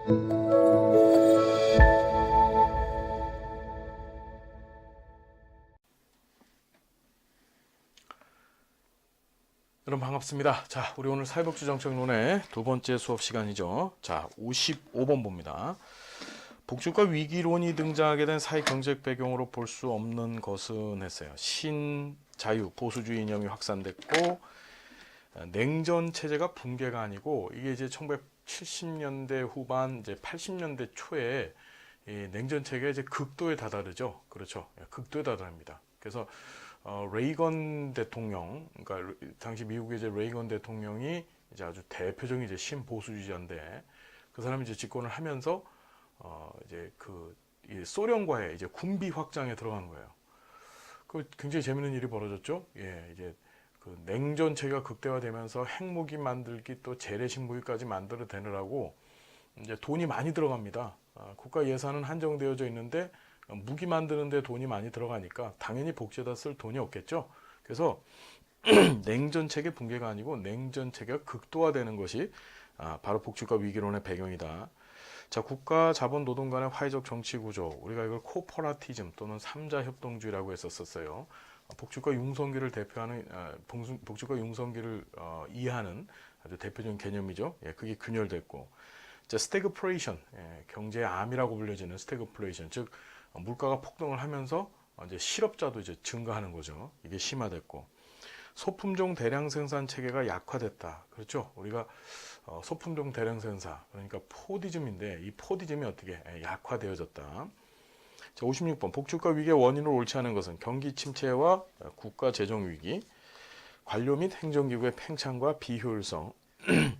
여러분 반갑습니다. 자, 우리 오늘 사회복지정책론의 두 번째 수업 시간이죠. 자, 55번 봅니다. 복지국가 위기론이 등장하게 된 사회경제적 배경으로 볼 수 없는 것은 했어요. 신자유, 보수주의 이념이 확산됐고, 냉전 체제가 붕괴가 아니고, 이게 이제 1970년대 후반, 이제 80년대 초에 이 냉전 체계가 이제 극도에 다다르죠. 그렇죠. 극도에 다다릅니다. 그래서 레이건 대통령, 그러니까 당시 미국의 이제 레이건 대통령이 이제 아주 대표적인 이제 신보수주의자인데, 그 사람이 이제 집권을 하면서 이제 그 소련과의 이제 군비 확장에 들어간 거예요. 그 굉장히 재밌는 일이 벌어졌죠. 예, 이제 그 냉전 체계가 극대화되면서 핵무기 만들기 또 재래식 무기까지 만들어내느라고 이제 돈이 많이 들어갑니다. 국가 예산은 한정되어져 있는데 무기 만드는데 돈이 많이 들어가니까 당연히 복지에다 쓸 돈이 없겠죠. 그래서 냉전 체계 붕괴가 아니고 냉전 체계가 극도화되는 것이 바로 복지국가 위기론의 배경이다. 자, 국가, 자본, 노동 간의 화해적 정치 구조, 우리가 이걸 코퍼라티즘 또는 삼자협동주의라고 했었어요. 복지국가 융성기를 대표하는 복지국가 융성기를 이해하는 아주 대표적인 개념이죠. 예, 그게 균열됐고, 자, 스태그플레이션, 경제의 암이라고 불려지는 스태그플레이션, 즉 물가가 폭등을 하면서 이제 실업자도 이제 증가하는 거죠. 이게 심화됐고, 소품종 대량 생산 체계가 약화됐다. 그렇죠? 우리가 소품종 대량 생산, 그러니까 포디즘인데 이 포디즘이 어떻게 약화되어졌다. 자, 56번 복지국가 위기의 원인을 옳지 않은 것은 경기 침체와 국가 재정 위기, 관료 및 행정기구의 팽창과 비효율성.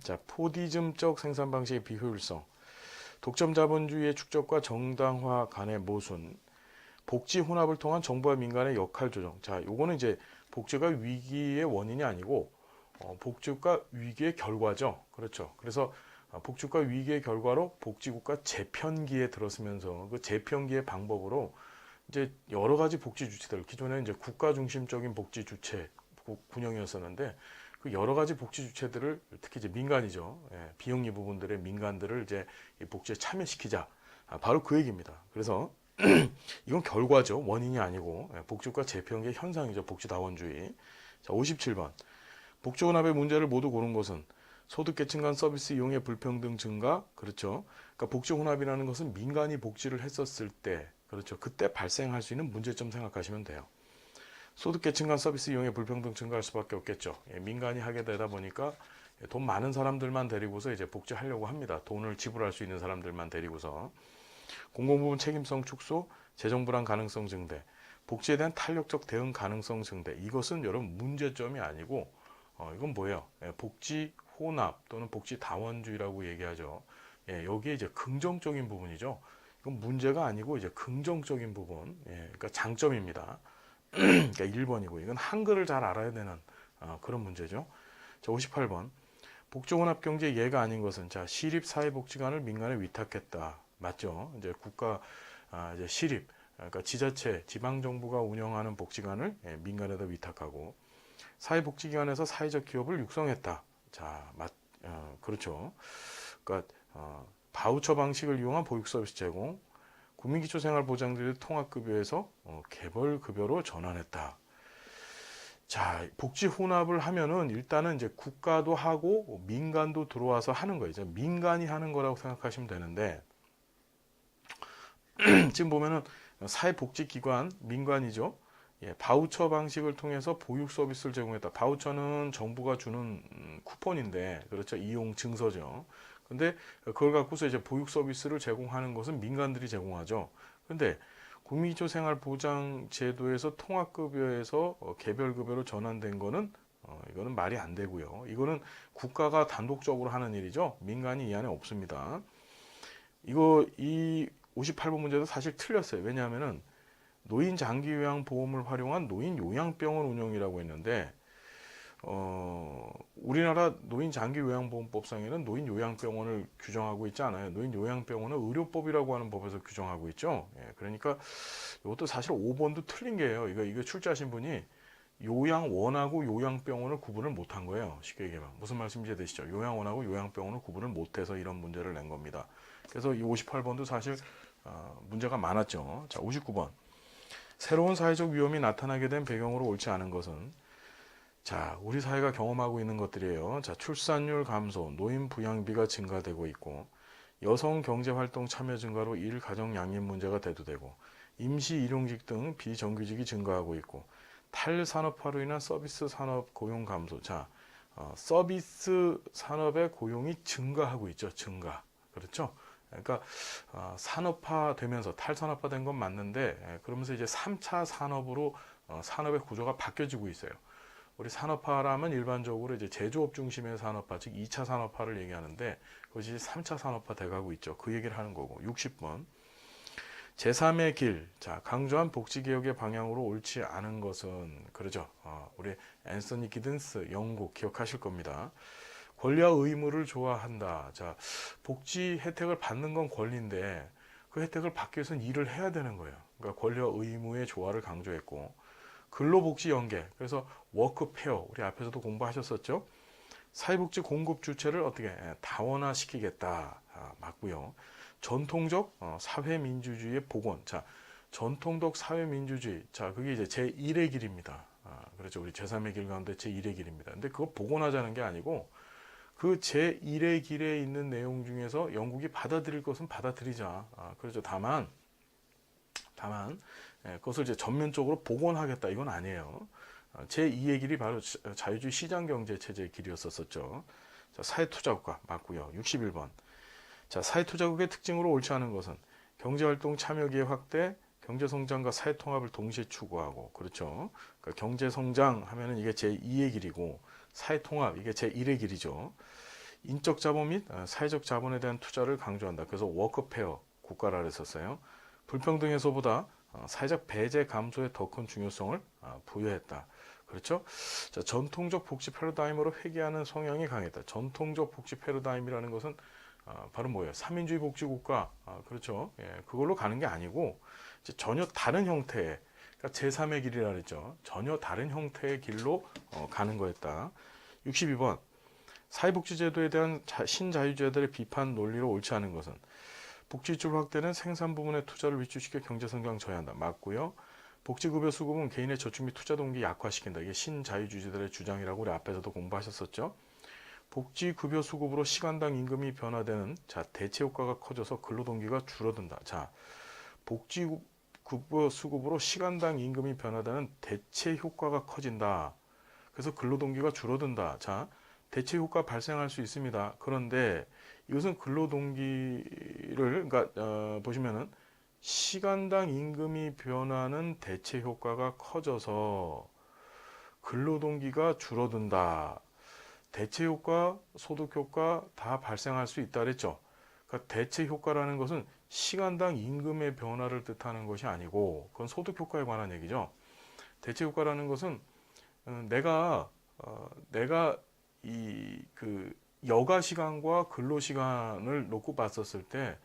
자, 포디즘적 생산 방식의 비효율성, 독점 자본주의의 축적과 정당화 간의 모순, 복지 혼합을 통한 정부와 민간의 역할 조정. 자, 요거는 이제 복지가 위기의 원인이 아니고 복지국가 위기의 결과죠. 그렇죠. 그래서 복지국가 위기의 결과로 복지국가 재편기에 들어서면서 그 재편기의 방법으로 이제 여러 가지 복지 주체들, 기존에 이제 국가 중심적인 복지 주체 군영이었었는데 그 여러 가지 복지 주체들을 특히 이제 민간이죠. 예, 비영리 부분들의 민간들을 이제 이 복지에 참여시키자. 바로 그 얘기입니다. 그래서 이건 결과죠. 원인이 아니고 복지국가 재편기의 현상이죠. 복지다원주의. 자, 57번. 복지혼합의 문제를 모두 고른 것은 소득계층 간 서비스 이용의 불평등 증가. 그렇죠. 그러니까 복지혼합이라는 것은 민간이 복지를 했었을 때, 그렇죠. 그때 발생할 수 있는 문제점 생각하시면 돼요. 소득계층 간 서비스 이용의 불평등 증가할 수밖에 없겠죠. 예, 민간이 하게 되다 보니까 돈 많은 사람들만 데리고서 이제 복지하려고 합니다. 돈을 지불할 수 있는 사람들만 데리고서. 공공부문 책임성 축소, 재정 불안 가능성 증대, 복지에 대한 탄력적 대응 가능성 증대. 이것은 여러분 문제점이 아니고 이건 뭐예요? 예, 복지 혼합 또는 복지 다원주의라고 얘기하죠. 예, 여기에 이제 긍정적인 부분이죠. 이건 문제가 아니고 이제 긍정적인 부분, 예, 그러니까 장점입니다. 그러니까 1번이고 이건 한글을 잘 알아야 되는 그런 문제죠. 자, 58번. 복지혼합경제 예가 아닌 것은 자, 시립사회복지관을 민간에 위탁했다. 맞죠? 이제 국가 이제 시립, 그러니까 지자체, 지방정부가 운영하는 복지관을 민간에다 위탁하고 사회복지기관에서 사회적 기업을 육성했다. 자, 그렇죠. 그러니까 바우처 방식을 이용한 보육서비스 제공, 국민기초생활보장제도 통합급여에서 개별급여로 전환했다. 자, 복지 혼합을 하면은 일단은 이제 국가도 하고 민간도 들어와서 하는 거예요. 이제 민간이 하는 거라고 생각하시면 되는데 지금 보면은 사회복지기관 민간이죠. 예, 바우처 방식을 통해서 보육 서비스를 제공했다. 바우처는 정부가 주는 쿠폰인데, 그렇죠. 이용 증서죠. 근데 그걸 갖고서 이제 보육 서비스를 제공하는 것은 민간들이 제공하죠. 근데 국민기초생활보장제도에서 통합급여에서 개별급여로 전환된 거는 이거는 말이 안 되고요. 이거는 국가가 단독적으로 하는 일이죠. 민간이 이 안에 없습니다. 이 58번 문제도 사실 틀렸어요. 왜냐하면은 노인 장기 요양 보험을 활용한 노인 요양병원 운영이라고 했는데 우리나라 노인 장기 요양보험법상에는 노인 요양병원을 규정하고 있지 않아요. 노인 요양병원은 의료법이라고 하는 법에서 규정하고 있죠. 예, 그러니까 이것도 사실 5번도 틀린 게예요. 이거 출제하신 분이 요양원하고 요양병원을 구분을 못한 거예요. 쉽게 얘기하면 무슨 말씀인지 이해되시죠? 요양원하고 요양병원을 구분을 못해서 이런 문제를 낸 겁니다. 그래서 이 58번도 사실 문제가 많았죠. 자, 59번. 새로운 사회적 위험이 나타나게 된 배경으로 옳지 않은 것은, 자, 우리 사회가 경험하고 있는 것들이에요. 자, 출산율 감소, 노인 부양비가 증가되고 있고, 여성 경제활동 참여 증가로 일가정 양립 문제가 대두되고, 임시 일용직 등 비정규직이 증가하고 있고, 탈산업화로 인한 서비스 산업 고용 감소. 자, 서비스 산업의 고용이 증가하고 있죠. 증가. 그렇죠? 그러니까 산업화되면서 탈산업화된 건 맞는데, 그러면서 이제 3차 산업으로 산업의 구조가 바뀌어지고 있어요. 우리 산업화라면 일반적으로 이제 제조업 중심의 산업화, 즉 2차 산업화를 얘기하는데, 그것이 3차 산업화 돼가고 있죠. 그 얘기를 하는 거고. 60번. 제3의 길, 자, 강조한 복지개혁의 방향으로 옳지 않은 것은, 그러죠. 우리 앤서니 기든스 영국 기억하실 겁니다. 권리와 의무를 조화한다. 자, 복지 혜택을 받는 건 권리인데 그 혜택을 받기 위해서는 일을 해야 되는 거예요. 그러니까 권리와 의무의 조화를 강조했고, 근로복지 연계, 그래서 워크페어, 우리 앞에서도 공부하셨었죠. 사회복지 공급 주체를 어떻게 다원화시키겠다. 맞고요. 전통적 사회민주주의의 복원. 자, 전통적 사회민주주의. 자, 그게 이제 제1의 길입니다. 그렇죠. 우리 제3의 길 가운데 제1의 길입니다. 근데 그거 복원하자는 게 아니고, 그 제1의 길에 있는 내용 중에서 영국이 받아들일 것은 받아들이자. 그렇죠. 다만 그것을 이제 전면적으로 복원하겠다, 이건 아니에요. 제2의 길이 바로 자유주의 시장경제 체제의 길이었었죠. 자, 사회투자국가 맞고요. 61번. 자, 사회투자국의 특징으로 옳지 않은 것은 경제활동 참여기회 확대, 경제성장과 사회통합을 동시에 추구하고, 그렇죠. 그러니까 경제성장 하면은 이게 제2의 길이고, 사회통합, 이게 제1의 길이죠. 인적 자본 및 사회적 자본에 대한 투자를 강조한다. 그래서 워크페어 국가라 했었어요. 불평등 해소보다 사회적 배제 감소에 더 큰 중요성을 부여했다. 그렇죠? 자, 전통적 복지 패러다임으로 회귀하는 성향이 강했다. 전통적 복지 패러다임이라는 것은 바로 뭐예요? 삼민주의 복지국가, 그렇죠? 예, 그걸로 가는 게 아니고 이제 전혀 다른 형태의, 그러니까 제3의 길이라 그랬죠. 전혀 다른 형태의 길로 가는 거였다. 62번. 사회복지제도에 대한 신자유주의자들의 비판 논리로 옳지 않은 것은 복지줄 확대는 생산 부분의 투자를 위축시켜 경제성장 저해한다. 맞고요. 복지급여 수급은 개인의 저축 및 투자 동기 약화시킨다. 이게 신자유주의자들의 주장이라고 우리 앞에서도 공부하셨었죠. 복지급여 수급으로 시간당 임금이 변화되는, 자, 대체 효과가 커져서 근로동기가 줄어든다. 자, 복지급여 수급으로 시간당 임금이 변화되는 대체 효과가 커진다. 그래서 근로동기가 줄어든다. 자, 대체 효과 발생할 수 있습니다. 그런데 이것은 근로동기를, 그러니까 보시면은 시간당 임금이 변하는 대체 효과가 커져서 근로동기가 줄어든다. 대체 효과, 소득 효과 다 발생할 수 있다 그랬죠. 그러니까 대체 효과라는 것은 시간당 임금의 변화를 뜻하는 것이 아니고, 그건 소득 효과에 관한 얘기죠. 대체 효과라는 것은 내가 이 그 여가 시간과 근로 시간을 놓고 봤었을 때,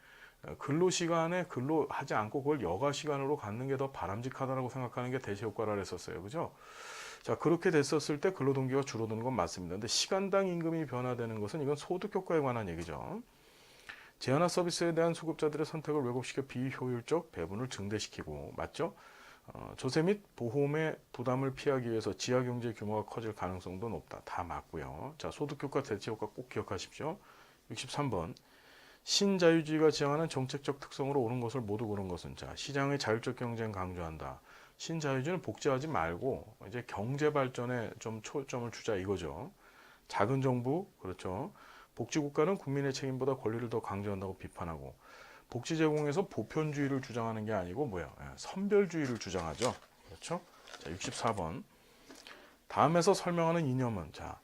근로 시간에 근로하지 않고 그걸 여가 시간으로 갖는 게 더 바람직하다고 생각하는 게 대체 효과라 했었어요. 그죠? 자, 그렇게 됐었을 때 근로 동기가 줄어드는 건 맞습니다. 근데 시간당 임금이 변화되는 것은 이건 소득 효과에 관한 얘기죠. 제한화 서비스에 대한 수급자들의 선택을 왜곡시켜 비효율적 배분을 증대시키고, 맞죠? 조세 및 보험의 부담을 피하기 위해서 지하경제 규모가 커질 가능성도 높다. 다 맞고요. 자, 소득효과, 대체효과 꼭 기억하십시오. 63번. 신자유주의가 지향하는 정책적 특성으로 옳은 것을 모두 고른 것은, 자, 시장의 자율적 경쟁 강조한다. 신자유주의는 복제하지 말고 이제 경제 발전에 좀 초점을 주자 이거죠. 작은 정부, 그렇죠. 복지국가는 국민의 책임보다 권리를 더 강조한다고 비판하고, 복지 제공에서 보편주의를 주장하는 게 아니고 뭐야? 선별주의를 주장하죠. 그렇죠? 자, 64번. 다음에서 설명하는 이념은, 자,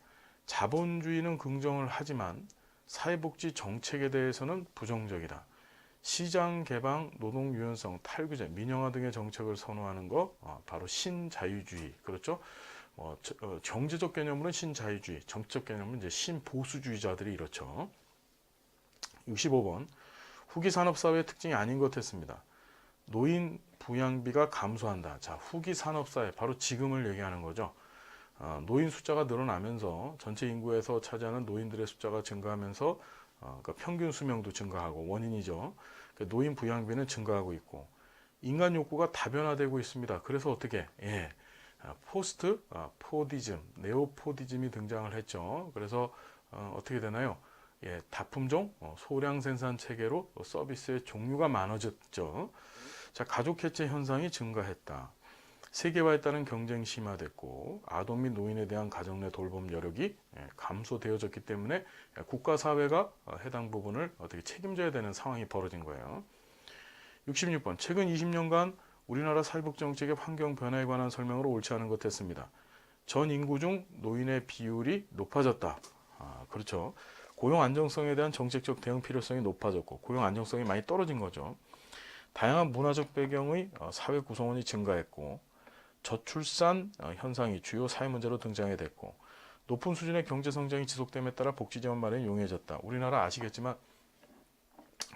자본주의는 긍정을 하지만 사회복지 정책에 대해서는 부정적이다. 시장 개방, 노동 유연성, 탈규제, 민영화 등의 정책을 선호하는 거, 바로 신자유주의. 그렇죠? 경제적 개념으로는 신자유주의, 정치적 개념은 이제 신보수주의자들이 이렇죠. 65번. 후기 산업사회의 특징이 아닌 것 했습니다. 노인 부양비가 감소한다. 자, 후기 산업사회, 바로 지금을 얘기하는 거죠. 노인 숫자가 늘어나면서 전체 인구에서 차지하는 노인들의 숫자가 증가하면서 그러니까 평균 수명도 증가하고 원인이죠. 그러니까 노인 부양비는 증가하고 있고 인간 욕구가 다변화되고 있습니다. 그래서 어떻게 포스트 포디즘, 네오포디즘이 등장을 했죠. 그래서 어떻게 되나요? 다품종 소량 생산 체계로 서비스의 종류가 많아졌죠. 자, 가족 해체 현상이 증가했다. 세계화에 따른 경쟁이 심화됐고 아동 및 노인에 대한 가정 내 돌봄 여력이 감소되어졌기 때문에 국가 사회가 해당 부분을 어떻게 책임져야 되는 상황이 벌어진 거예요. 66번 최근 20년간 우리나라 사회복지정책의 환경 변화에 관한 설명으로 옳지 않은 것 했습니다. 전 인구 중 노인의 비율이 높아졌다. 그렇죠. 고용 안정성에 대한 정책적 대응 필요성이 높아졌고 고용 안정성이 많이 떨어진 거죠. 다양한 문화적 배경의 사회 구성원이 증가했고 저출산 현상이 주요 사회 문제로 등장하게 됐고 높은 수준의 경제 성장이 지속됨에 따라 복지 지원 마련이 용이해졌다. 우리나라 아시겠지만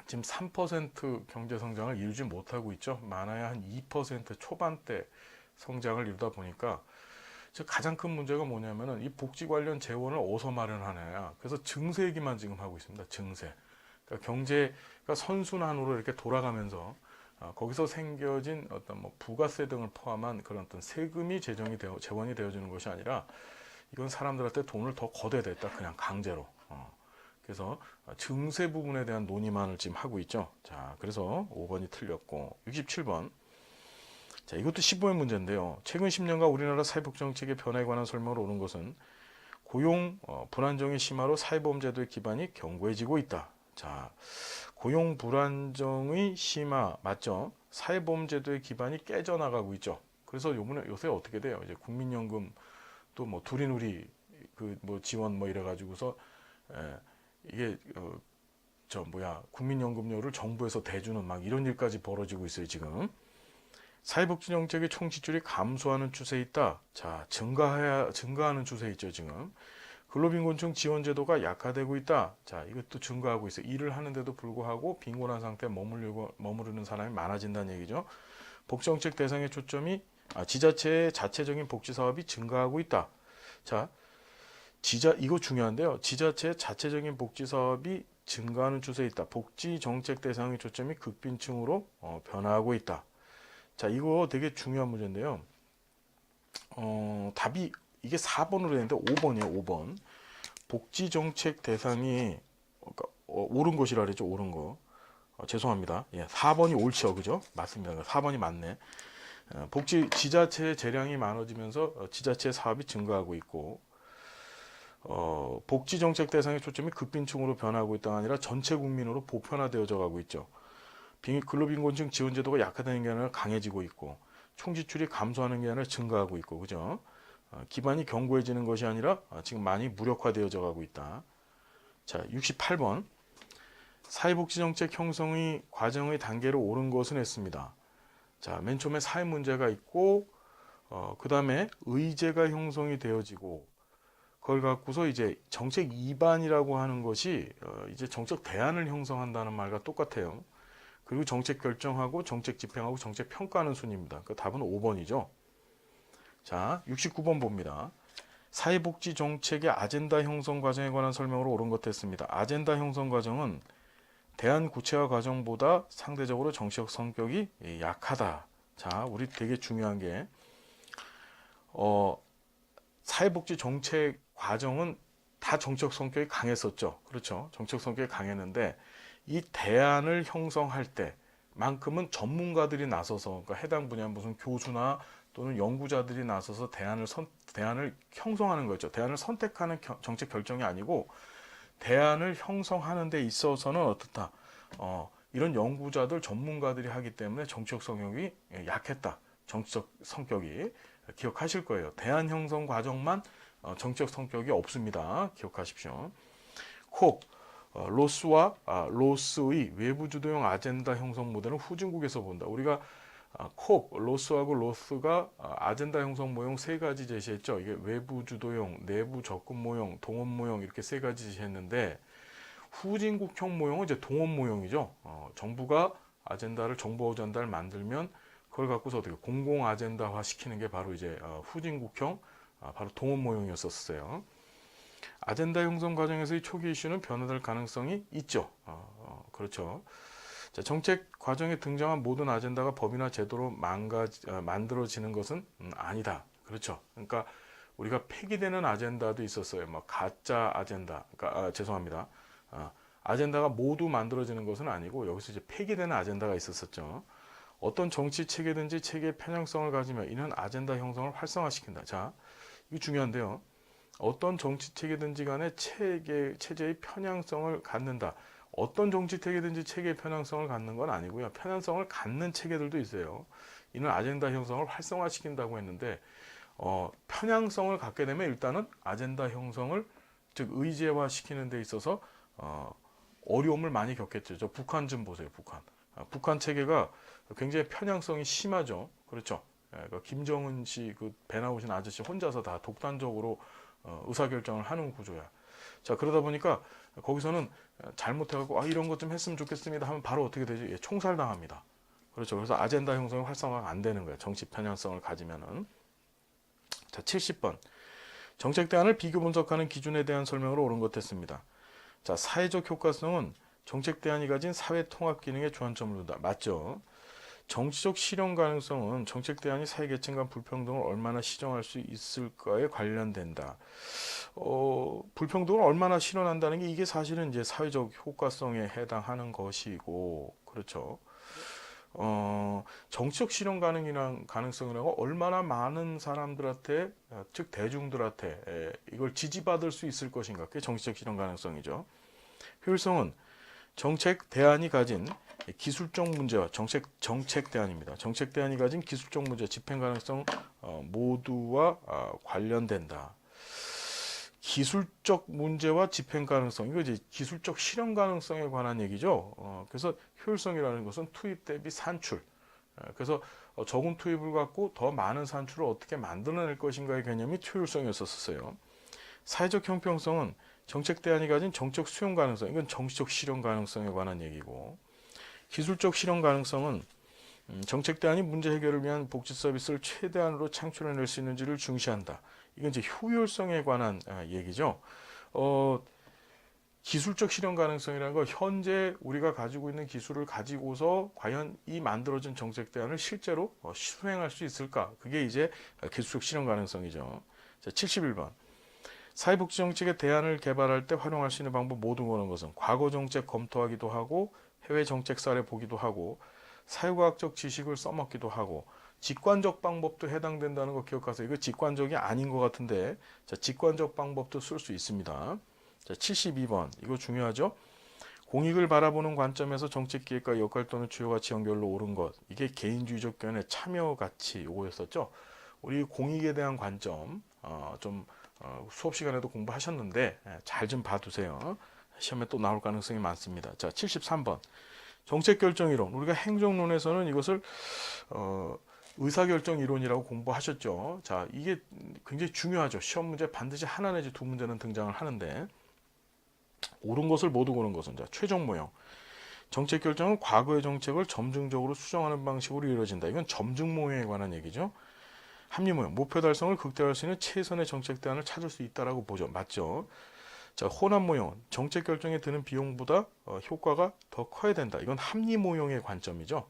지금 3% 경제 성장을 이루지 못하고 있죠. 많아야 한 2% 초반대 성장을 이루다 보니까 가장 큰 문제가 뭐냐면은 이 복지 관련 재원을 어디서 마련하느냐. 그래서 증세 얘기만 지금 하고 있습니다. 증세. 그러니까 경제가 선순환으로 이렇게 돌아가면서 거기서 생겨진 어떤 뭐 부가세 등을 포함한 그런 어떤 세금이 재원이 되어지는 것이 아니라 이건 사람들한테 돈을 더 걷어야 됐다. 그냥 강제로. 그래서 증세 부분에 대한 논의만을 지금 하고 있죠. 자, 그래서 5번이 틀렸고 67번. 자, 이것도 15의 문제인데요. 최근 10년간 우리나라 사회복지정책의 변화에 관한 설명을 옳은 것은 고용 불안정의 심화로 사회보험제도의 기반이 견고해지고 있다. 자, 고용 불안정의 심화 맞죠? 사회보험제도의 기반이 깨져나가고 있죠. 그래서 요새 어떻게 돼요? 이제 국민연금 또 뭐 두리누리 그 뭐 지원 뭐 이래가지고서 이게 국민연금료를 정부에서 대주는 막 이런 일까지 벌어지고 있어요 지금. 사회복지정책의 총 지출이 감소하는 추세에 있다. 자, 증가하는 추세에 있죠 지금. 근로빈곤층 지원제도가 약화되고 있다. 자, 이것도 증가하고 있어요. 일을 하는데도 불구하고 빈곤한 상태에 머무르는 사람이 많아진다는 얘기죠. 복지정책 대상의 초점이 지자체의 자체적인 복지 사업이 증가하고 있다. 자, 이거 중요한데요. 지자체의 자체적인 복지 사업이 증가하는 추세에 있다. 복지 정책 대상의 초점이 극빈층으로 변화하고 있다. 자, 이거 되게 중요한 문제인데요. 답이 이게 4번으로 되는데 5번이에요. 5번. 복지 정책 대상이 그러니까 옳은 것이라 그랬죠. 옳은 거. 죄송합니다. 4번이 옳죠. 그죠? 맞습니다. 4번이 맞네. 지자체의 재량이 많아지면서 지자체 사업이 증가하고 있고 복지 정책 대상의 초점이 극빈층으로 변화하고 있다가 아니라 전체 국민으로 보편화되어져 가고 있죠. 근로빈곤층 지원제도가 약화되는 게 아니라 강해지고 있고 총지출이 감소하는 게 아니라 증가하고 있고 그죠? 기반이 견고해지는 것이 아니라 지금 많이 무력화되어져 가고 있다. 자, 68번 사회복지정책 형성의 과정의 단계로 옳은 것은 했습니다. 자, 맨 처음에 사회 문제가 있고 그 다음에 의제가 형성이 되어지고 그걸 갖고서 이제 정책 입안이라고 하는 것이 이제 정책 대안을 형성한다는 말과 똑같아요. 그리고 정책 결정하고 정책 집행하고 정책 평가하는 순입니다. 그 답은 5번이죠. 자, 69번 봅니다. 사회복지 정책의 아젠다 형성 과정에 관한 설명으로 옳은 것 했습니다. 아젠다 형성 과정은 대안 구체화 과정보다 상대적으로 정치적 성격이 약하다. 자, 우리 되게 중요한 게 사회복지 정책 과정은 다 정책 성격이 강했었죠. 그렇죠. 정책 성격이 강했는데 이 대안을 형성할 때만큼은 전문가들이 나서서 그러니까 해당 분야 무슨 교수나 또는 연구자들이 나서서 대안을 형성하는 거죠. 대안을 선택하는 정책 결정이 아니고 대안을 형성하는 데 있어서는 어떻다. 이런 연구자들 전문가들이 하기 때문에 정치적 성격이 약했다. 정치적 성격이 기억하실 거예요. 대안 형성 과정만 정치적 성격이 없습니다. 기억하십시오. 콕 로스의 외부 주도형 아젠다 형성 모델은 후진국에서 본다. 우리가 로스하고 로스가 아젠다 형성 모형 세 가지 제시했죠. 이게 외부 주도형, 내부 접근 모형, 동원 모형 이렇게 세 가지 제시했는데 후진국형 모형은 이제 동원 모형이죠. 정부가 정보 아젠다를 만들면 그걸 그걸 갖고서 어떻게 공공 아젠다화 시키는 게 바로 이제 후진국형 바로 동원 모형이었었어요. 아젠다 형성 과정에서의 초기 이슈는 변화될 가능성이 있죠. 그렇죠. 자, 정책 과정에 등장한 모든 아젠다가 법이나 제도로 만들어지는 것은 아니다. 그렇죠. 그러니까 우리가 폐기되는 아젠다도 있었어요. 뭐 가짜 아젠다. 그러니까 죄송합니다. 아젠다가 모두 만들어지는 것은 아니고 여기서 이제 폐기되는 아젠다가 있었었죠. 어떤 정치 체계든지 체계의 편향성을 가지며 이는 아젠다 형성을 활성화시킨다. 자, 이거 중요한데요. 어떤 정치 체계든지 간에 체제의 편향성을 갖는다. 어떤 정치 체계든지 체계의 편향성을 갖는 건 아니고요. 편향성을 갖는 체계들도 있어요. 이는 아젠다 형성을 활성화시킨다고 했는데 편향성을 갖게 되면 일단은 아젠다 형성을 즉 의제화시키는 데 있어서 어려움을 많이 겪겠죠. 저 북한 좀 보세요. 북한 체계가 굉장히 편향성이 심하죠. 그렇죠. 그 김정은 씨 그 배 나오신 아저씨 혼자서 다 독단적으로 의사결정을 하는 구조야. 자, 그러다 보니까 거기서는 잘못해갖고 이런 것 좀 했으면 좋겠습니다 하면 바로 어떻게 되죠? 예, 총살당합니다. 그렇죠. 그래서 아젠다 형성이 활성화가 안 되는 거예요. 정치 편향성을 가지면은. 자, 70번. 정책 대안을 비교 분석하는 기준에 대한 설명으로 옳은 것 했습니다. 자, 사회적 효과성은 정책 대안이 가진 사회 통합 기능에 주안점을 둔다. 맞죠? 정치적 실현 가능성은 정책 대안이 사회계층 간 불평등을 얼마나 시정할 수 있을까에 관련된다. 불평등을 얼마나 실현한다는 게 이게 사실은 이제 사회적 효과성에 해당하는 것이고, 그렇죠. 정치적 실현 가능성이라고 얼마나 많은 사람들한테, 즉 대중들한테 이걸 지지받을 수 있을 것인가. 그게 정치적 실현 가능성이죠. 효율성은 정책 대안이 가진 기술적 문제와 정책 대안입니다. 정책 대안이 가진 기술적 문제, 집행 가능성 모두와 관련된다. 기술적 문제와 집행 가능성, 이거 이제 기술적 실현 가능성에 관한 얘기죠. 그래서 효율성이라는 것은 투입 대비 산출. 그래서 적은 투입을 갖고 더 많은 산출을 어떻게 만들어낼 것인가의 개념이 효율성이었었어요. 사회적 형평성은 정책 대안이 가진 정책 수용 가능성, 이건 정치적 실현 가능성에 관한 얘기고, 기술적 실현 가능성은 정책 대안이 문제 해결을 위한 복지 서비스를 최대한으로 창출해낼 수 있는지를 중시한다. 이건 이제 효율성에 관한 얘기죠. 기술적 실현 가능성이라는 건 현재 우리가 가지고 있는 기술을 가지고서 과연 이 만들어진 정책 대안을 실제로 수행할 수 있을까? 그게 이제 기술적 실현 가능성이죠. 자, 71번. 사회복지 정책의 대안을 개발할 때 활용할 수 있는 방법 모두 보는 것은 과거 정책 검토하기도 하고 해외 정책 사례 보기도 하고 사회과학적 지식을 써먹기도 하고 직관적 방법도 해당된다는 거 기억하세요. 이거 직관적이 아닌 것 같은데 자, 직관적 방법도 쓸 수 있습니다. 자, 72번 이거 중요하죠. 공익을 바라보는 관점에서 정책 기획과 역할 또는 주요 가치 연결로 옳은 것, 이게 개인주의적 견해 참여 가치 요거였었죠. 우리 공익에 대한 관점 좀 수업 시간에도 공부하셨는데 잘 좀 봐두세요. 시험에 또 나올 가능성이 많습니다. 자, 73번 정책결정 이론. 우리가 행정론에서는 이것을 의사결정 이론이라고 공부하셨죠. 자, 이게 굉장히 중요하죠. 시험 문제 반드시 하나 내지 두 문제는 등장을 하는데 옳은 것을 모두 고른 것은 자, 최종 모형. 정책 결정은 과거의 정책을 점증적으로 수정하는 방식으로 이루어진다. 이건 점증 모형에 관한 얘기죠. 합리 모형, 목표 달성을 극대화할 수 있는 최선의 정책 대안을 찾을 수 있다라고 보죠. 맞죠? 자, 호남 모형, 정책 결정에 드는 비용보다 효과가 더 커야 된다. 이건 합리 모형의 관점이죠.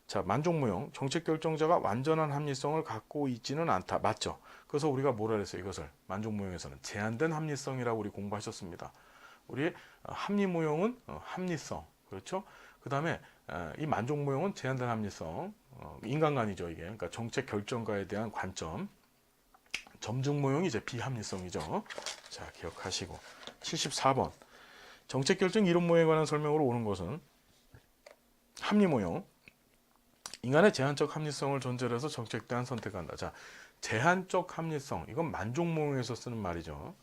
자, 만족 모형, 정책 결정자가 완전한 합리성을 갖고 있지는 않다. 맞죠? 그래서 우리가 뭐라 그랬어요? 이것을 만족 모형에서는 제한된 합리성이라고 우리 공부하셨습니다. 우리 합리 모형은 합리성, 그렇죠? 그 다음에 이 만족 모형은 제한된 합리성, 인간관이죠 이게. 그러니까 정책 결정가에 대한 관점. 점증 모형이 이제 비합리성이죠. 자, 기억하시고 74번 정책 결정 이론 모형에 관한 설명으로 오는 것은 합리 모형. 인간의 제한적 합리성을 전제로 해서 정책 대안 선택한다. 자, 제한적 합리성, 이건 만족 모형에서 쓰는 말이죠.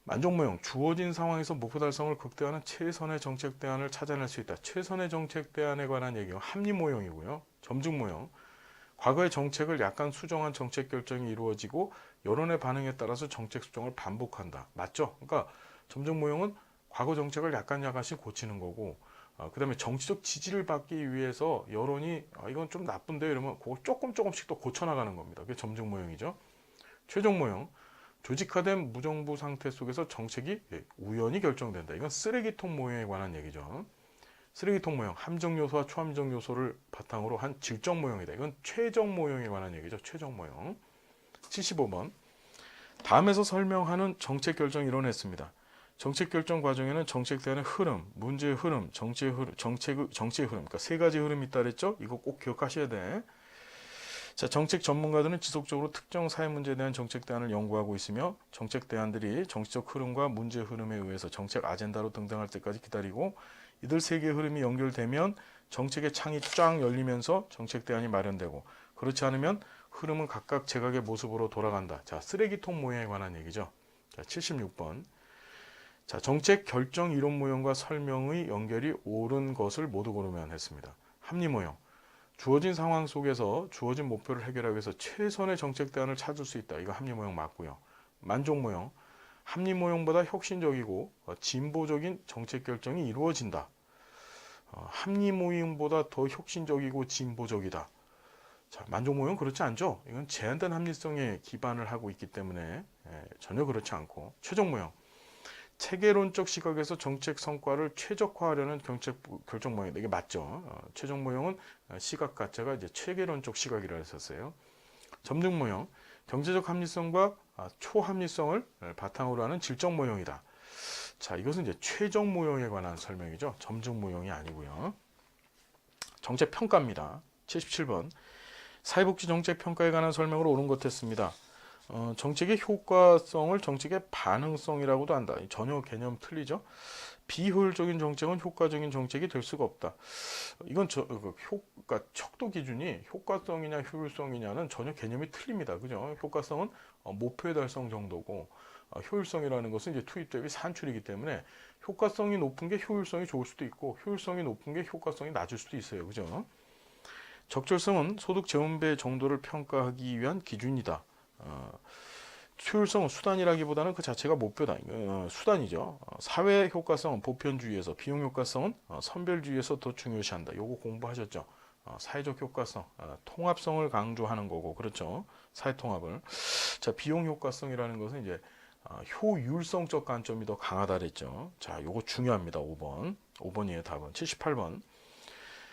만족 모형, 주어진 상황에서 목표 달성을 극대화하는 최선의 정책 대안을 찾아낼 수 있다. 최선의 정책 대안에 관한 얘기가 합리 모형이고요. 점증 모형, 과거의 정책을 약간 수정한 정책 결정이 이루어지고 여론의 반응에 따라서 정책 수정을 반복한다. 맞죠? 그러니까 점증 모형은 과거 정책을 약간씩 고치는 거고 그다음에 정치적 지지를 받기 위해서 여론이 이건 좀 나쁜데 이러면 그걸 조금씩 또 고쳐나가는 겁니다. 그게 점증 모형이죠. 최종 모형. 조직화된 무정부 상태 속에서 정책이 우연히 결정된다. 이건 쓰레기통 모형에 관한 얘기죠. 쓰레기통 모형, 함정 요소와 초함정 요소를 바탕으로 한 질적 모형이다. 이건 최종 모형에 관한 얘기죠. 최종 모형. 75번. 다음에서 설명하는 정책 결정 이론을 했습니다. 정책 결정 과정에는 정책 대안의 흐름, 문제의 흐름, 정치의 흐름, 정치의 흐름, 그러니까 세 가지 흐름이 있다 그랬죠? 이거 꼭 기억하셔야 돼. 자, 정책 전문가들은 지속적으로 특정 사회 문제에 대한 정책 대안을 연구하고 있으며 정책 대안들이 정치적 흐름과 문제의 흐름에 의해서 정책 아젠다로 등장할 때까지 기다리고 이들 세 개의 흐름이 연결되면 정책의 창이 쫙 열리면서 정책 대안이 마련되고 그렇지 않으면 흐름은 각각 제각의 모습으로 돌아간다. 자, 쓰레기통 모형에 관한 얘기죠. 자, 76번. 자, 정책 결정 이론 모형과 설명의 연결이 옳은 것을 모두 고르면 했습니다. 합리 모형. 주어진 상황 속에서 주어진 목표를 해결하기 위해서 최선의 정책 대안을 찾을 수 있다. 이거 합리 모형 맞고요. 만족 모형. 합리 모형보다 혁신적이고 진보적인 정책 결정이 이루어진다. 합리 모형보다 더 혁신적이고 진보적이다. 자, 만족 모형 그렇지 않죠? 이건 제한된 합리성에 기반을 하고 있기 때문에 전혀 그렇지 않고. 최종 모형. 체계론적 시각에서 정책 성과를 최적화하려는 정책 결정 모형이다. 이게 맞죠? 최종 모형은 시각 자체가 이제 체계론적 시각이라 했었어요. 점증 모형. 경제적 합리성과 초합리성을 바탕으로 하는 질적 모형이다. 자, 이것은 이제 최종 모형에 관한 설명이죠. 점증 모형이 아니고요. 정책 평가입니다. 77번. 사회복지 정책 평가에 관한 설명으로 옳은 것 했습니다. 정책의 효과성을 정책의 반응성이라고도 한다. 전혀 개념 틀리죠. 비효율적인 정책은 효과적인 정책이 될 수가 없다. 이건 척도 기준이 효과성이냐 효율성이냐는 전혀 개념이 틀립니다. 그죠? 효과성은 목표의 달성 정도고 효율성이라는 것은 이제 투입 대비 산출이기 때문에 효과성이 높은 게 효율성이 좋을 수도 있고 효율성이 높은 게 효과성이 낮을 수도 있어요. 그죠? 적절성은 소득 재원배 정도를 평가하기 위한 기준이다. 효율성은 수단이라기보다는 그 자체가 목표다. 수단이죠. 사회 효과성은 보편주의에서, 비용 효과성은 선별주의에서 더 중요시한다. 요거 공부하셨죠? 사회적 효과성, 통합성을 강조하는 거고, 그렇죠? 사회 통합을. 자, 비용 효과성이라는 것은 이제 효율성적 관점이 더 강하다 그랬죠. 자, 요거 중요합니다. 5번. 5번이에요, 답은. 78번.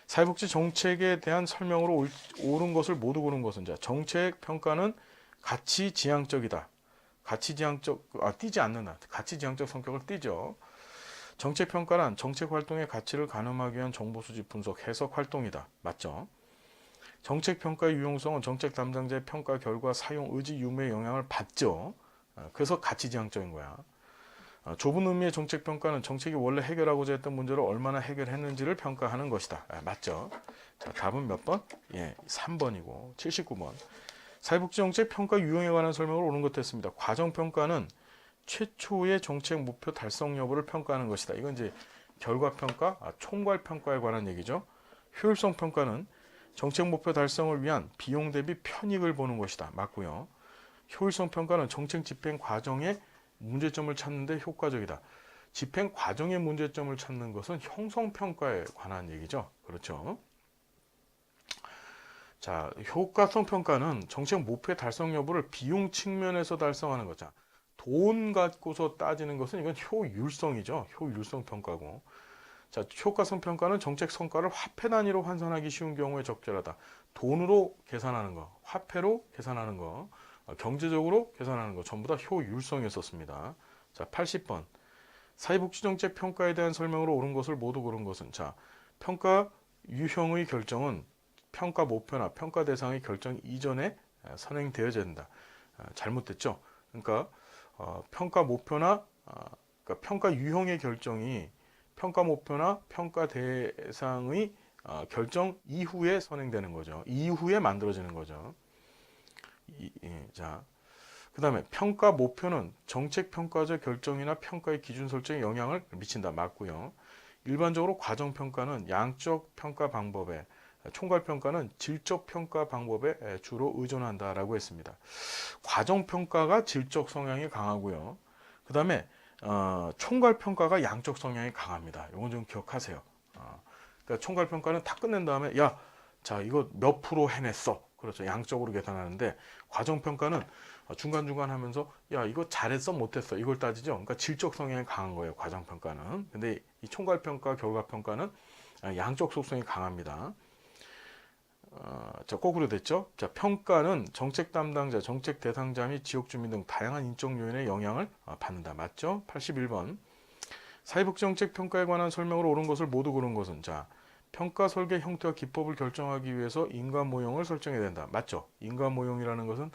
사회복지 정책에 대한 설명으로 옳은 것을 모두 고른 것은 자, 정책 평가는 가치 지향적이다. 가치 지향적, 띄지 않는다. 가치 지향적 성격을 띠죠. 정책 평가란 정책 활동의 가치를 가늠하기 위한 정보 수집 분석 해석 활동이다. 맞죠? 정책 평가의 유용성은 정책 담당자의 평가 결과 사용 의지 유무에 영향을 받죠. 그래서 가치 지향적인 거야. 좁은 의미의 정책 평가는 정책이 원래 해결하고자 했던 문제를 얼마나 해결했는지를 평가하는 것이다. 맞죠? 자, 답은 몇 번? 예, 3번이고 79번. 사회복지 정책 평가 유형에 관한 설명을 옳은 것 했습니다. 과정 평가는 최초의 정책 목표 달성 여부를 평가하는 것이다. 이건 이제 결과 평가, 총괄 평가에 관한 얘기죠. 효율성 평가는 정책 목표 달성을 위한 비용 대비 편익을 보는 것이다. 맞고요. 효율성 평가는 정책 집행 과정에 문제점을 찾는 데 효과적이다. 집행 과정의 문제점을 찾는 것은 형성 평가에 관한 얘기죠. 그렇죠. 자, 효과성 평가는 정책 목표의 달성 여부를 비용 측면에서 달성하는 거죠. 돈 갖고서 따지는 것은 이건 효율성이죠. 효율성 평가고. 자, 효과성 평가는 정책 성과를 화폐 단위로 환산하기 쉬운 경우에 적절하다. 돈으로 계산하는 거, 화폐로 계산하는 거, 경제적으로 계산하는 거 전부 다 효율성이었습니다. 자, 80번. 사회복지정책 평가에 대한 설명으로 옳은 것을 모두 고른 것은 자, 평가 유형의 결정은 평가 목표나 평가 대상의 결정 이전에 선행되어야 된다. 잘못됐죠. 그러니까 평가 목표나 그러니까 평가 유형의 결정이 평가 목표나 평가 대상의 결정 이후에 선행되는 거죠. 이후에 만들어지는 거죠. 자, 그 다음에 평가 목표는 정책 평가적 결정이나 평가의 기준 설정에 영향을 미친다. 맞고요. 일반적으로 과정 평가는 양적 평가 방법에 총괄 평가는 질적 평가 방법에 주로 의존한다라고 했습니다. 과정 평가가 질적 성향이 강하고요. 그 다음에 총괄 평가가 양적 성향이 강합니다. 이건 좀 기억하세요. 그러니까 총괄평가는 다 끝낸 다음에 야, 자 이거 몇 프로 해냈어. 그렇죠. 양적으로 계산하는데 과정평가는 중간중간 하면서 야 이거 잘했어 못했어 이걸 따지죠. 그러니까 질적 성향이 강한 거예요. 과정평가는. 근데 이 총괄평가 결과평가는 양적 속성이 강합니다. 자, 거꾸로 됐죠. 자, 평가는 정책 담당자, 정책 대상자 및 지역 주민 등 다양한 인적 요인의 영향을 받는다. 맞죠? 81번. 사회복지정책 평가에 관한 설명으로 옳은 것을 모두 고른 것은 자, 평가 설계 형태와 기법을 결정하기 위해서 인과 모형을 설정해야 된다. 맞죠? 인과 모형이라는 것은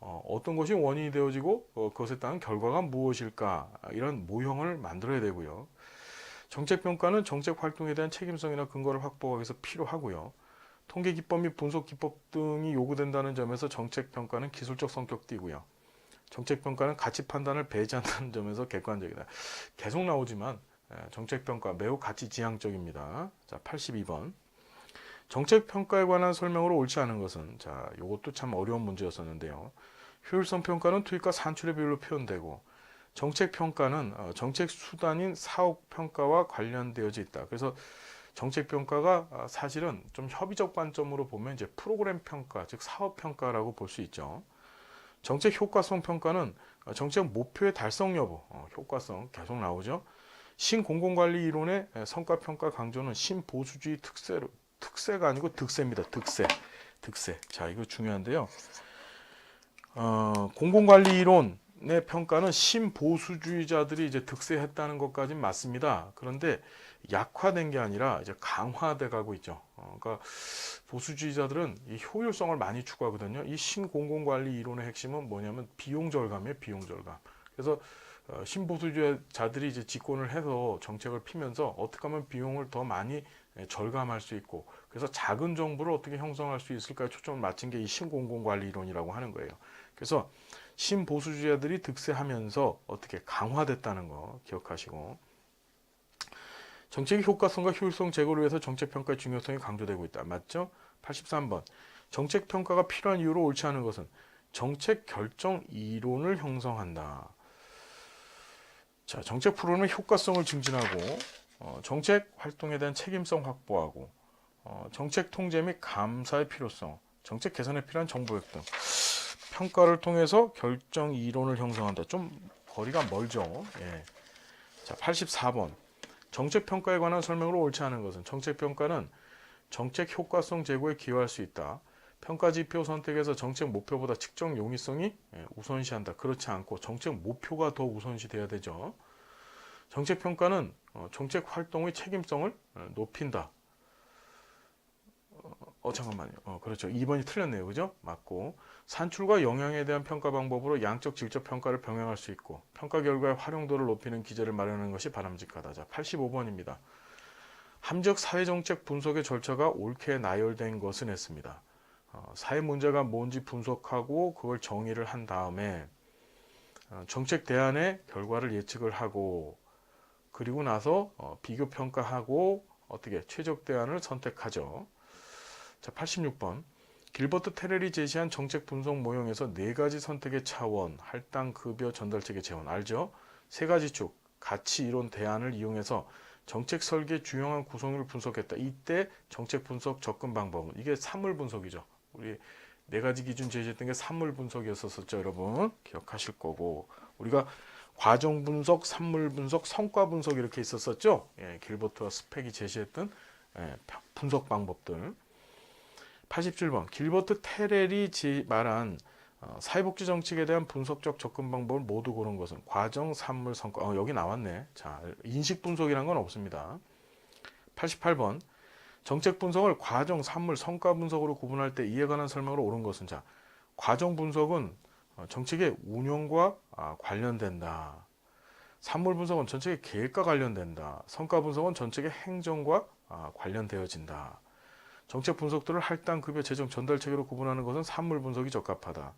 어떤 것이 원인이 되어지고 그것에 따른 결과가 무엇일까 이런 모형을 만들어야 되고요. 정책평가는 정책 활동에 대한 책임성이나 근거를 확보하기 위해서 필요하고요. 통계 기법 및 분석 기법 등이 요구된다는 점에서 정책평가는 기술적 성격 띠고요. 정책평가는 가치 판단을 배제한다는 점에서 객관적이다. 계속 나오지만 정책평가 매우 가치 지향적입니다. 자, 82번. 정책평가에 관한 설명으로 옳지 않은 것은 자, 이것도 참 어려운 문제였었는데요. 효율성 평가는 투입과 산출의 비율로 표현되고 정책평가는 정책 수단인 사업평가와 관련되어져 있다. 그래서 정책평가가 사실은 좀 협의적 관점으로 보면 이제 프로그램 평가, 즉 사업 평가라고 볼 수 있죠. 정책 효과성 평가는 정책 목표의 달성 여부, 효과성 계속 나오죠. 신공공관리 이론의 성과 평가 강조는 신보수주의 특세가 아니고 득세입니다. 득세. 자, 이거 중요한데요. 공공관리 이론의 평가는 신보수주의자들이 이제 득세했다는 것까지는 맞습니다. 그런데 약화된 게 아니라 이제 강화돼 가고 있죠. 그러니까 보수주의자들은 이 효율성을 많이 추구하거든요. 이 신공공관리 이론의 핵심은 뭐냐면 비용 절감이에요. 비용 절감. 그래서 신보수주의자들이 이제 집권을 해서 정책을 피면서 어떻게 하면 비용을 더 많이 절감할 수 있고 그래서 작은 정부를 어떻게 형성할 수 있을까에 초점을 맞춘 게 이 신공공관리 이론이라고 하는 거예요. 그래서 신보수주의자들이 득세하면서 어떻게 강화됐다는 거 기억하시고 정책의 효과성과 효율성 제고를 위해서 정책평가의 중요성이 강조되고 있다. 맞죠? 83번. 정책평가가 필요한 이유로 옳지 않은 것은 정책 결정 이론을 형성한다. 자, 정책 프로그램의 효과성을 증진하고 정책 활동에 대한 책임성 확보하고 정책 통제 및 감사의 필요성, 정책 개선에 필요한 정보력 등 평가를 통해서 결정 이론을 형성한다. 좀 거리가 멀죠. 예. 자, 84번. 정책평가에 관한 설명으로 옳지 않은 것은 정책평가는 정책 효과성 제고에 기여할 수 있다. 평가지표 선택에서 정책 목표보다 측정 용이성이 우선시한다. 그렇지 않고 정책 목표가 더 우선시돼야 되죠. 정책평가는 정책 활동의 책임성을 높인다. 잠깐만요. 그렇죠. 2번이 틀렸네요. 그죠? 맞고 산출과 영향에 대한 평가 방법으로 양적 질적 평가를 병행할 수 있고 평가 결과의 활용도를 높이는 기제를 마련하는 것이 바람직하다. 자, 85번입니다. 함적 사회정책 분석의 절차가 옳게 나열된 것은 했습니다. 사회 문제가 뭔지 분석하고 그걸 정의를 한 다음에 정책 대안의 결과를 예측을 하고 그리고 나서 비교 평가하고 어떻게 최적 대안을 선택하죠. 자, 86번. 길버트 테렐이 제시한 정책 분석 모형에서 네 가지 선택의 차원, 할당, 급여, 전달책의 재원 알죠? 세 가지 축, 가치 이론 대안을 이용해서 정책 설계 주요한 구성을 분석했다. 이때 정책 분석 접근 방법은 이게 산물 분석이죠. 우리 네 가지 기준 제시했던 게 산물 분석이었었죠, 여러분. 기억하실 거고 우리가 과정 분석, 산물 분석, 성과 분석 이렇게 있었었죠. 예, 길버트와 스펙이 제시했던 분석 방법들. 87번. 길버트 테렐이 말한 사회복지 정책에 대한 분석적 접근 방법을 모두 고른 것은 과정, 산물, 성과. 여기 나왔네. 자, 인식 분석이란 건 없습니다. 88번. 정책 분석을 과정, 산물, 성과 분석으로 구분할 때 이에 관한 설명으로 옳은 것은 자, 과정 분석은 정책의 운영과 관련된다. 산물 분석은 정책의 계획과 관련된다. 성과 분석은 정책의 행정과 관련되어진다. 정책 분석들을 할당, 급여, 재정, 전달 체계로 구분하는 것은 산물 분석이 적합하다.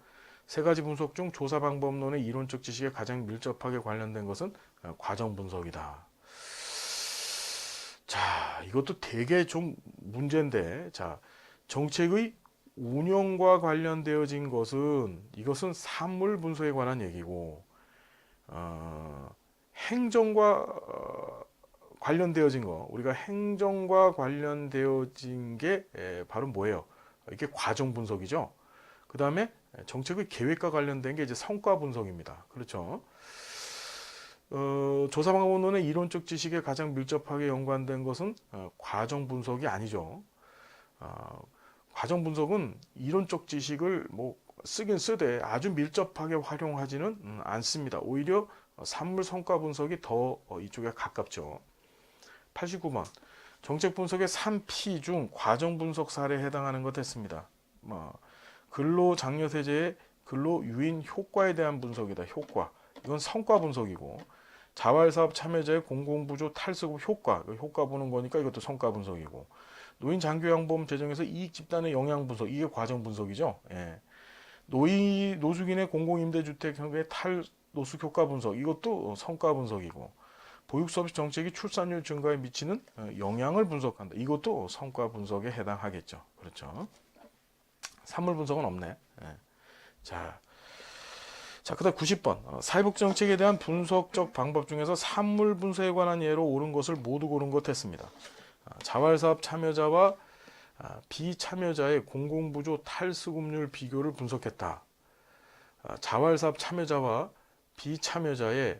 세 가지 분석 중 조사 방법론의 이론적 지식에 가장 밀접하게 관련된 것은 과정 분석이다. 자, 이것도 되게 좀 문제인데, 자, 정책의 운영과 관련되어진 것은 이것은 산물 분석에 관한 얘기고, 행정과 관련되어진 거, 우리가 행정과 관련되어진 게 바로 뭐예요? 이게 과정 분석이죠. 그 다음에 정책의 계획과 관련된 게 이제 성과 분석입니다. 그렇죠. 조사 방법론의 이론적 지식에 가장 밀접하게 연관된 것은 과정 분석이 아니죠. 과정 분석은 이론적 지식을 뭐 쓰긴 쓰되 아주 밀접하게 활용하지는 않습니다. 오히려 산물 성과 분석이 더 이쪽에 가깝죠. 89번. 정책 분석의 3P 중 과정 분석 사례에 해당하는 것 했습니다. 근로 장려세제의 근로 유인 효과에 대한 분석이다. 효과. 이건 성과 분석이고, 자활사업 참여자의 공공부조 탈수급 효과. 효과 보는 거니까 이것도 성과 분석이고, 노인 장교양보험 제정에서 이익 집단의 영향 분석. 이게 과정 분석이죠. 예. 노숙인의 공공임대주택 형의 탈노숙 효과 분석. 이것도 성과 분석이고, 보육서비스 정책이 출산율 증가에 미치는 영향을 분석한다. 이것도 성과 분석에 해당하겠죠. 그렇죠. 산물 분석은 없네. 예. 자, 그다음 90번. 사회복 정책에 대한 분석적 방법 중에서 산물 분석에 관한 예로 옳은 것을 모두 고른 것 했습니다. 자활사업 참여자와 비참여자의 공공부조 탈수급률 비교를 분석했다. 자활사업 참여자와 비참여자의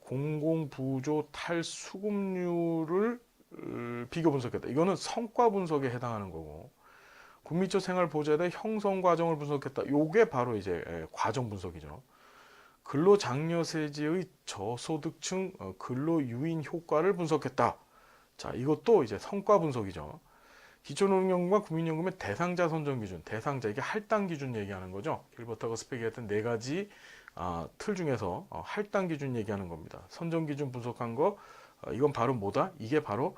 공공부조 탈수급률을 비교 분석했다. 이거는 성과 분석에 해당하는 거고, 국민적 생활보장에 대한 형성 과정을 분석했다. 요게 바로 이제 과정 분석이죠. 근로장려세제의 저소득층 근로유인 효과를 분석했다. 자, 이것도 이제 성과 분석이죠. 기초노령연금과 국민연금의 대상자 선정 기준, 대상자 이게 할당 기준 얘기하는 거죠. 길버트하고 스펙이 했던 네 가지 틀 중에서 할당 기준 얘기하는 겁니다. 선정 기준 분석한 거, 이건 바로 뭐다? 이게 바로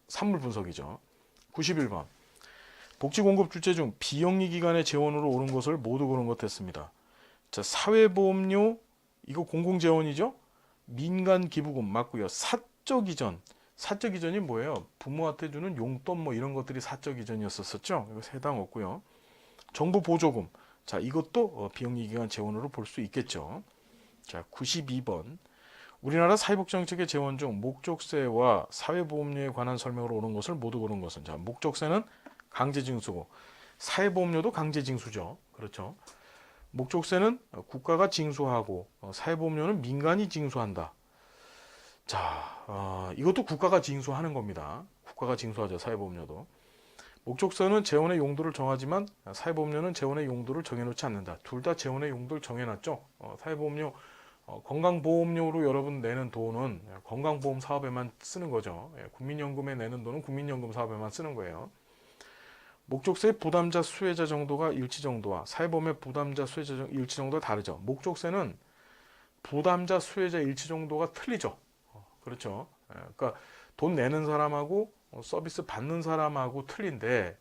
산물 분석이죠. 91번. 복지공급 주체 중 비영리 기관의 재원으로 오른 것을 모두 고른 것 했습니다. 자, 사회보험료 이거 공공재원이죠. 민간기부금 맞고요. 사적 이전. 사적 이전이 뭐예요? 부모한테 주는 용돈 뭐 이런 것들이 사적 이전이었었죠. 이거 해당 없고요. 정부 보조금. 자, 이것도 비영리 기관 재원으로 볼 수 있겠죠. 자, 92번. 우리나라 사회복지정책의 재원 중 목적세와 사회보험료에 관한 설명으로 옳은 것을 모두 고른 것은, 자, 목적세는 강제징수고 사회보험료도 강제징수죠. 그렇죠. 목적세는 국가가 징수하고 사회보험료는 민간이 징수한다. 자, 이것도 국가가 징수하는 겁니다. 국가가 징수하죠. 사회보험료도. 목적세는 재원의 용도를 정하지만 사회보험료는 재원의 용도를 정해놓지 않는다. 둘 다 재원의 용도를 정해놨죠. 사회보험료 건강보험료로 여러분 내는 돈은 건강보험 사업에만 쓰는 거죠. 국민연금에 내는 돈은 국민연금 사업에만 쓰는 거예요. 목적세의 부담자 수혜자 정도가 일치 정도와 사회보험의 부담자 수혜자 일치 정도가 다르죠. 목적세는 부담자 수혜자 일치 정도가 틀리죠. 그렇죠. 그러니까 돈 내는 사람하고 서비스 받는 사람하고 틀린데,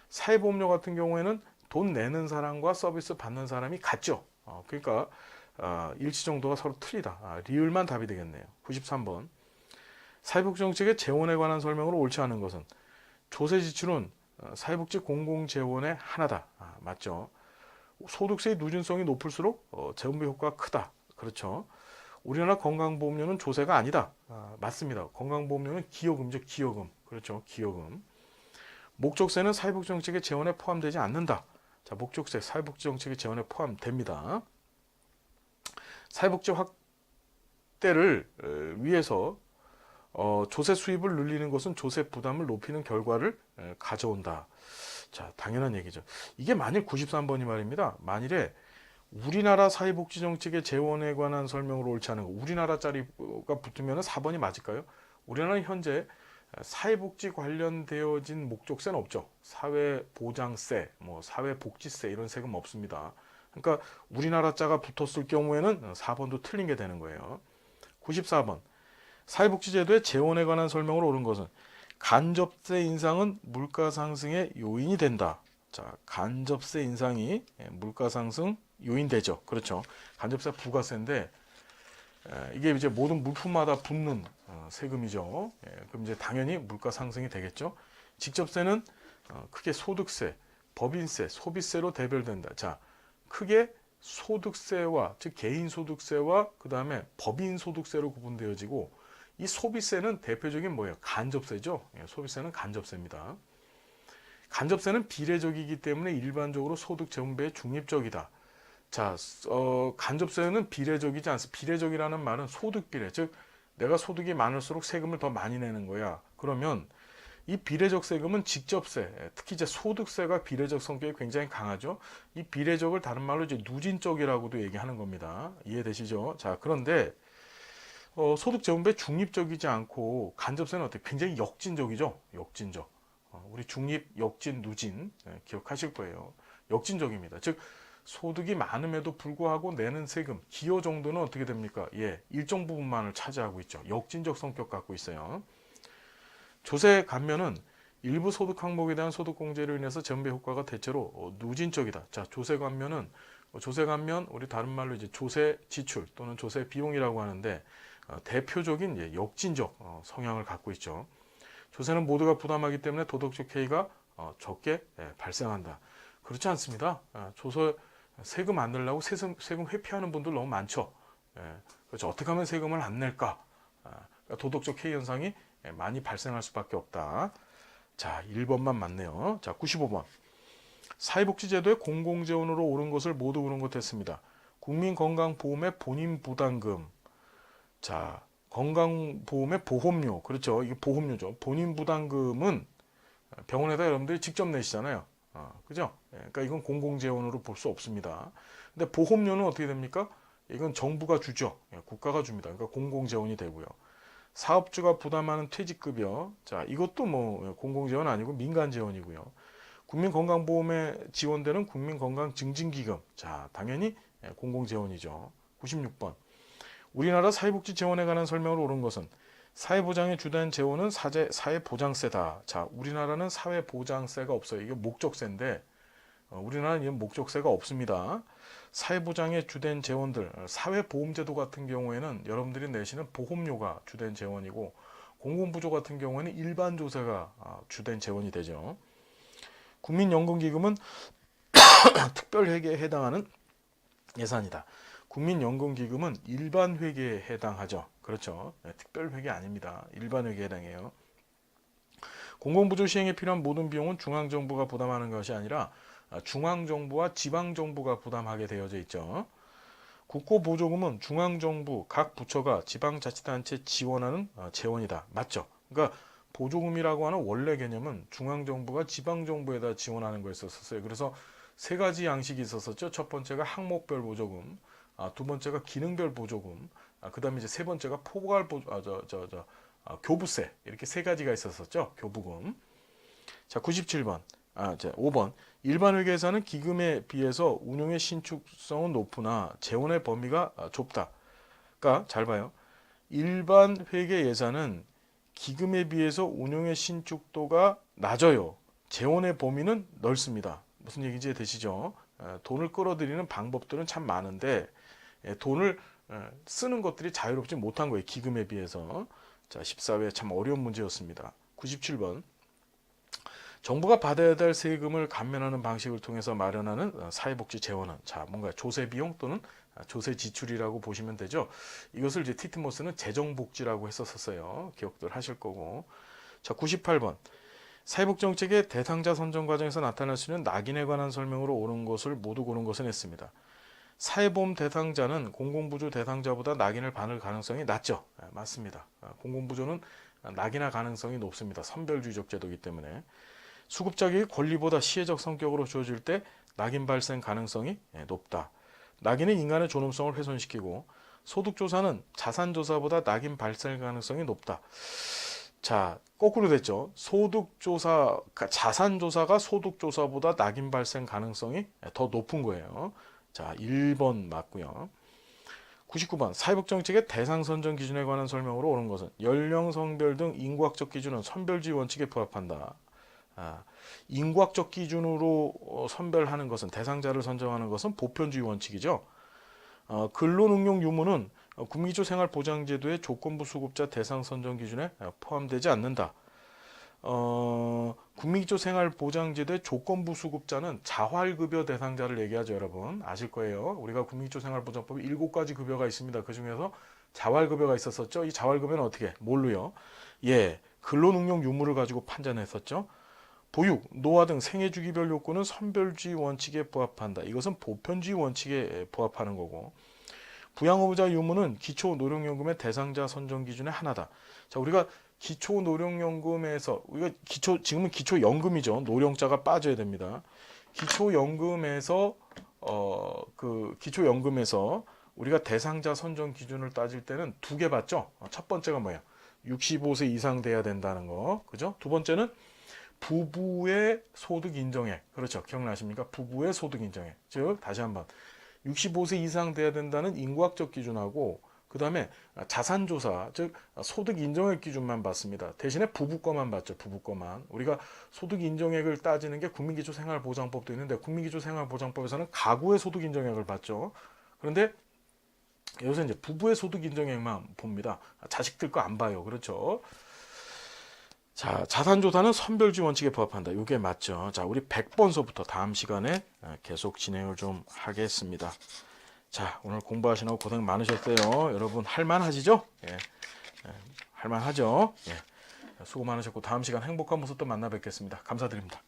사회보험료 같은 경우에는 돈 내는 사람과 서비스 받는 사람이 같죠. 그러니까 일치 정도가 서로 틀리다. 리을만 답이 되겠네요. 93번. 사회복지정책의 재원에 관한 설명으로 옳지 않은 것은, 조세 지출은 사회복지 공공재원의 하나다. 맞죠. 소득세의 누진성이 높을수록 재원배 효과가 크다. 그렇죠. 우리나라 건강보험료는 조세가 아니다. 맞습니다. 건강보험료는 기여금이죠. 기여금. 그렇죠. 기여금. 목적세는 사회복지정책의 재원에 포함되지 않는다. 자, 목적세 사회복지정책의 재원에 포함됩니다. 사회복지 확대를 위해서 조세 수입을 늘리는 것은 조세 부담을 높이는 결과를 가져온다. 자, 당연한 얘기죠. 이게 만일 93번이 말입니다. 만일에 우리나라 사회복지정책의 재원에 관한 설명으로 옳지 않은 거, 우리나라짜리가 붙으면 4번이 맞을까요? 우리나라는 현재 사회복지 관련되어진 목적세는 없죠. 사회보장세, 뭐 사회복지세 이런 세금 없습니다. 그러니까 우리나라 자가 붙었을 경우에는 4번도 틀린 게 되는 거예요. 94번. 사회복지제도의 재원에 관한 설명으로 옳은 것은, 간접세 인상은 물가 상승의 요인이 된다. 자, 간접세 인상이 물가 상승 요인되죠. 그렇죠. 간접세 부가세인데 이게 이제 모든 물품마다 붙는 세금이죠. 그럼 이제 당연히 물가 상승이 되겠죠. 직접세는 크게 소득세, 법인세, 소비세로 대별된다. 자, 크게 소득세와, 즉 개인소득세와 그 다음에 법인소득세로 구분되어지고, 이 소비세는 대표적인 뭐예요? 간접세죠. 소비세는 간접세입니다. 간접세는 비례적이기 때문에 일반적으로 소득 재분배에 중립적이다. 자, 간접세는 비례적이지 않습니다. 비례적이라는 말은 소득 비례, 즉 내가 소득이 많을수록 세금을 더 많이 내는 거야. 그러면 이 비례적 세금은 직접세, 특히 이제 소득세가 비례적 성격이 굉장히 강하죠. 이 비례적을 다른 말로 이제 누진적이라고도 얘기하는 겁니다. 이해되시죠? 자, 그런데 소득 재분배 중립적이지 않고 간접세는 어때? 굉장히 역진적이죠. 역진적. 우리 중립, 역진, 누진 기억하실 거예요. 역진적입니다. 즉 소득이 많음에도 불구하고 내는 세금, 기여 정도는 어떻게 됩니까? 예, 일정 부분만을 차지하고 있죠. 역진적 성격 갖고 있어요. 조세 감면은 일부 소득 항목에 대한 소득 공제로 인해서 재분배 효과가 대체로 누진적이다. 자, 조세 감면은 조세 감면 우리 다른 말로 이제 조세 지출 또는 조세 비용이라고 하는데 대표적인 역진적 성향을 갖고 있죠. 조세는 모두가 부담하기 때문에 도덕적 해이가 적게 발생한다. 그렇지 않습니다. 세금 안 내려고 세금 회피하는 분들 너무 많죠. 그렇죠. 어떻게 하면 세금을 안 낼까? 그러니까 도덕적 해이 현상이 많이 발생할 수밖에 없다. 자, 1번만 맞네요. 자, 95번. 사회복지제도에 공공재원으로 오른 것을 모두 오른 것 했습니다. 국민건강보험의 본인부담금. 자, 건강보험의 보험료. 그렇죠. 이게 보험료죠. 본인부담금은 병원에다 여러분들이 직접 내시잖아요. 그죠? 그러니까 이건 공공재원으로 볼 수 없습니다. 근데 보험료는 어떻게 됩니까? 이건 정부가 주죠. 국가가 줍니다. 그러니까 공공재원이 되고요. 사업주가 부담하는 퇴직급여. 자, 이것도 뭐 공공재원 아니고 민간재원이고요. 국민건강보험에 지원되는 국민건강증진기금. 자, 당연히 공공재원이죠. 96번. 우리나라 사회복지재원에 관한 설명을 옳은 것은 사회보장의 주된 재원은 사회보장세다. 자, 우리나라는 사회보장세가 없어요. 이게 목적세인데 우리나라는 이런 목적세가 없습니다. 사회보장의 주된 재원들, 사회보험제도 같은 경우에는 여러분들이 내시는 보험료가 주된 재원이고 공공부조 같은 경우에는 일반조세가 주된 재원이 되죠. 국민연금기금은 특별회계에 해당하는 예산이다. 국민연금기금은 일반회계에 해당하죠. 그렇죠. 특별회계 아닙니다. 일반회계에 해당해요. 공공부조 시행에 필요한 모든 비용은 중앙정부가 부담하는 것이 아니라 중앙정부와 지방정부가 부담하게 되어져 있죠. 국고보조금은 중앙정부 각 부처가 지방자치단체 지원하는 재원이다. 맞죠? 그러니까 보조금이라고 하는 원래 개념은 중앙정부가 지방정부에다 지원하는 거였었어요. 그래서 세 가지 양식이 있었었죠. 첫 번째가 항목별 보조금, 두 번째가 기능별 보조금, 그 다음에 이제 세 번째가 교부세, 이렇게 세 가지가 있었었죠. 교부금. 자, 97번. 5번. 일반회계에서는 기금에 비해서 운용의 신축성은 높으나 재원의 범위가 좁다. 그러니까 잘 봐요. 일반 회계 예산은 기금에 비해서 운용의 신축도가 낮아요. 재원의 범위는 넓습니다. 무슨 얘기인지 되시죠? 돈을 끌어들이는 방법들은 참 많은데 돈을 쓰는 것들이 자유롭지 못한 거예요. 기금에 비해서. 자, 14회 참 어려운 문제였습니다. 97번. 정부가 받아야 될 세금을 감면하는 방식을 통해서 마련하는 사회복지 재원은 뭔가 조세 비용 또는 조세 지출이라고 보시면 되죠. 이것을 이제 티트모스는 재정복지라고 했었어요. 기억들 하실 거고. 자, 98번. 사회복지정책의 대상자 선정 과정에서 나타날 수 있는 낙인에 관한 설명으로 옳은 것을 모두 고른 것은 했습니다. 사회보험 대상자는 공공부조 대상자보다 낙인을 받을 가능성이 낮죠. 맞습니다. 공공부조는 낙인할 가능성이 높습니다. 선별주의적 제도이기 때문에. 수급자격이 권리보다 시혜적 성격으로 주어질 때 낙인 발생 가능성이 높다. 낙인은 인간의 존엄성을 훼손시키고 소득조사는 자산조사보다 낙인 발생 가능성이 높다. 자, 거꾸로 됐죠. 자산조사가 소득조사보다 낙인 발생 가능성이 더 높은 거예요. 자, 1번 맞고요. 99번. 사회복지정책의 대상 선정 기준에 관한 설명으로 옳은 것은 연령, 성별 등 인구학적 기준은 선별주의 원칙에 부합한다. 인구학적 기준으로 선별하는 것은 대상자를 선정하는 것은 보편주의 원칙이죠. 근로능력 유무는 국민기초 생활보장제도의 조건부 수급자 대상 선정 기준에 포함되지 않는다. 국민기초 생활보장제도의 조건부 수급자는 자활급여 대상자를 얘기하죠. 여러분 아실 거예요. 우리가 국민기초 생활보장법에 7가지 급여가 있습니다. 그 중에서 자활급여가 있었었죠. 이 자활급여는 어떻게 뭘로요? 예, 근로능력 유무를 가지고 판단했었죠. 보육, 노화 등 생애주기별 욕구는 선별주의 원칙에 부합한다. 이것은 보편주의 원칙에 부합하는 거고, 부양후보자 유무는 기초노령연금의 대상자 선정 기준의 하나다. 자, 우리가 기초노령연금에서 우리가 지금은 기초연금이죠. 노령자가 빠져야 됩니다. 기초연금에서 기초연금에서 우리가 대상자 선정 기준을 따질 때는 두 개 봤죠. 첫 번째가 뭐야? 65세 이상 돼야 된다는 거, 그죠? 두 번째는 부부의 소득 인정액. 그렇죠. 기억나십니까? 부부의 소득 인정액. 즉 다시 한번 65세 이상 돼야 된다는 인구학적 기준하고, 그 다음에 자산조사, 즉 소득 인정액 기준만 봤습니다. 대신에 부부 거만 봤죠. 부부 거만. 우리가 소득 인정액을 따지는 게 국민기초생활보장법도 있는데, 국민기초생활보장법에서는 가구의 소득 인정액을 봤죠. 그런데 여기서 이제 부부의 소득 인정액만 봅니다. 자식들 거 안 봐요. 그렇죠. 자, 자산조사는 선별주의 원칙에 부합한다. 이게 맞죠. 자, 우리 100번서부터 다음 시간에 계속 진행을 좀 하겠습니다. 자, 오늘 공부하시느라고 고생 많으셨어요. 여러분 할만하시죠? 예, 할만하죠? 예, 수고 많으셨고 다음 시간 행복한 모습 또 만나 뵙겠습니다. 감사드립니다.